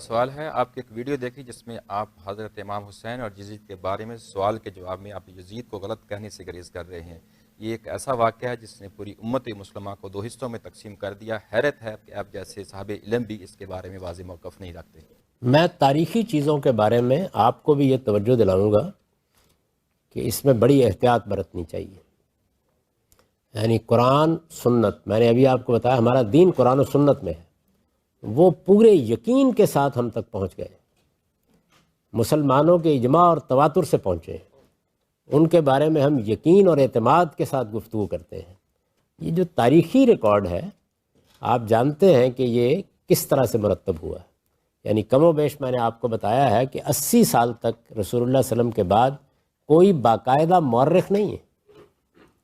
سوال ہے، آپ کی ایک ویڈیو دیکھی جس میں آپ حضرت امام حسین اور یزید کے بارے میں سوال کے جواب میں آپ یزید کو غلط کہنے سے گریز کر رہے ہیں۔ یہ ایک ایسا واقعہ ہے جس نے پوری امت مسلمہ کو دو حصوں میں تقسیم کر دیا۔ حیرت ہے کہ آپ جیسے صاحب علم بھی اس کے بارے میں واضح موقف نہیں رکھتے۔ میں تاریخی چیزوں کے بارے میں آپ کو بھی یہ توجہ دلاؤں گا کہ اس میں بڑی احتیاط برتنی چاہیے۔ یعنی قرآن سنت، میں نے ابھی آپ کو بتایا ہمارا دین قرآن و سنت میں ہے، وہ پورے یقین کے ساتھ ہم تک پہنچ گئے، مسلمانوں کے اجماع اور تواتر سے پہنچے ہیں، ان کے بارے میں ہم یقین اور اعتماد کے ساتھ گفتگو کرتے ہیں۔ یہ جو تاریخی ریکارڈ ہے، آپ جانتے ہیں کہ یہ کس طرح سے مرتب ہوا ہے۔ یعنی کم و بیش میں نے آپ کو بتایا ہے کہ 80 سال تک رسول اللہ صلی اللہ علیہ وسلم کے بعد کوئی باقاعدہ مورخ نہیں ہے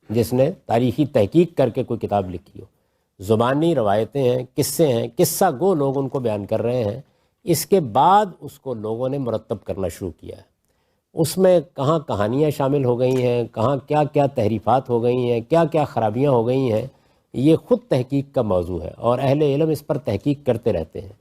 جس نے تاریخی تحقیق کر کے کوئی کتاب لکھی ہو۔ زبانی روایتیں ہیں، قصے ہیں، قصہ گو لوگ ان کو بیان کر رہے ہیں، اس کے بعد اس کو لوگوں نے مرتب کرنا شروع کیا ہے۔ اس میں کہاں کہانیاں شامل ہو گئی ہیں، کہاں کیا کیا تحریفات ہو گئی ہیں، کیا کیا خرابیاں ہو گئی ہیں، یہ خود تحقیق کا موضوع ہے اور اہل علم اس پر تحقیق کرتے رہتے ہیں۔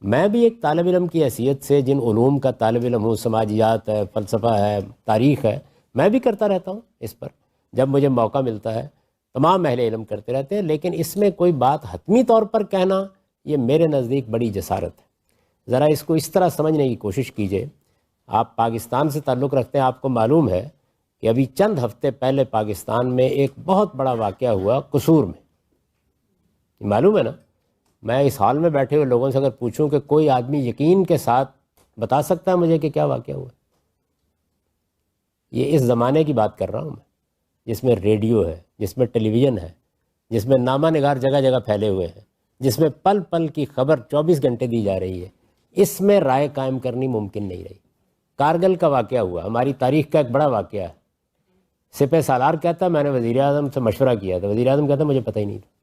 میں بھی ایک طالب علم کی حیثیت سے جن علوم کا طالب علم ہوں، سماجیات ہے، فلسفہ ہے، تاریخ ہے، میں بھی کرتا رہتا ہوں اس پر جب مجھے موقع ملتا ہے، تمام اہل علم کرتے رہتے ہیں، لیکن اس میں کوئی بات حتمی طور پر کہنا یہ میرے نزدیک بڑی جسارت ہے۔ ذرا اس کو اس طرح سمجھنے کی کوشش کیجئے۔ آپ پاکستان سے تعلق رکھتے ہیں، آپ کو معلوم ہے کہ ابھی چند ہفتے پہلے پاکستان میں ایک بہت بڑا واقعہ ہوا قصور میں، معلوم ہے نا؟ میں اس حال میں بیٹھے ہوئے لوگوں سے اگر پوچھوں کہ کوئی آدمی یقین کے ساتھ بتا سکتا ہے مجھے کہ کیا واقعہ ہوا؟ یہ اس زمانے کی بات کر رہا ہوں میں، جس میں ریڈیو ہے، جس میں ٹیلی ویژن ہے، جس میں نامہ نگار جگہ جگہ پھیلے ہوئے ہیں، جس میں پل پل کی خبر 24 گھنٹے دی جا رہی ہے۔ اس میں رائے قائم کرنی ممکن نہیں رہی۔ کارگل کا واقعہ ہوا، ہماری تاریخ کا ایک بڑا واقعہ ہے۔ سپہ سالار کہتا میں نے وزیر اعظم سے مشورہ کیا تھا، وزیر اعظم کہتا مجھے پتہ ہی نہیں تھا۔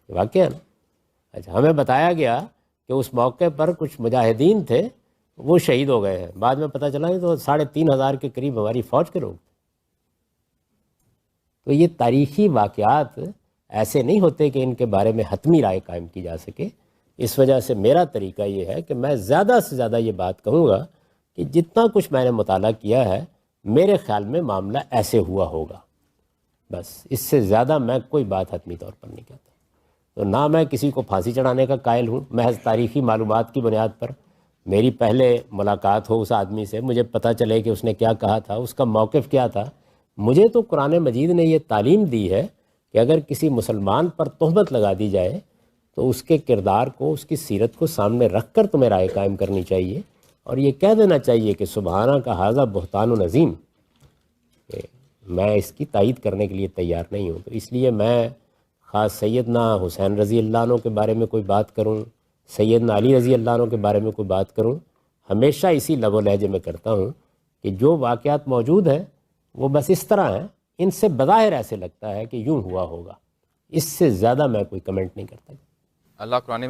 واقعہ ہے نا؟ اچھا، ہمیں بتایا گیا کہ اس موقع پر کچھ مجاہدین تھے، وہ شہید ہو گئے ہیں، بعد میں پتہ چلا تو 3500 کے قریب ہماری فوج کے لوگ۔ تو یہ تاریخی واقعات ایسے نہیں ہوتے کہ ان کے بارے میں حتمی رائے قائم کی جا سکے۔ اس وجہ سے میرا طریقہ یہ ہے کہ میں زیادہ سے زیادہ یہ بات کہوں گا کہ جتنا کچھ میں نے مطالعہ کیا ہے میرے خیال میں معاملہ ایسے ہوا ہوگا، بس اس سے زیادہ میں کوئی بات حتمی طور پر نہیں کہتا۔ تو نہ میں کسی کو پھانسی چڑھانے کا قائل ہوں، محض تاریخی معلومات کی بنیاد پر میری پہلے ملاقات ہو اس آدمی سے، مجھے پتہ چلے کہ اس نے کیا کہا تھا، اس کا موقف کیا تھا۔ مجھے تو قرآن مجید نے یہ تعلیم دی ہے کہ اگر کسی مسلمان پر تہمت لگا دی جائے تو اس کے کردار کو، اس کی سیرت کو سامنے رکھ کر تمہیں رائے قائم کرنی چاہیے، اور یہ کہہ دینا چاہیے کہ سبحانہ کا ھذا بہتان و عظیم، کہ میں اس کی تائید کرنے کے لیے تیار نہیں ہوں۔ تو اس لیے میں خاص سیدنا حسین رضی اللہ عنہ کے بارے میں کوئی بات کروں، سیدنا علی رضی اللہ عنہ کے بارے میں کوئی بات کروں، ہمیشہ اسی لب و لہجے میں کرتا ہوں کہ جو واقعات موجود ہیں وہ بس اس طرح ہیں، ان سے بظاہر ایسے لگتا ہے کہ یوں ہوا ہوگا، اس سے زیادہ میں کوئی کمنٹ نہیں کرتا۔ اللہ قرآن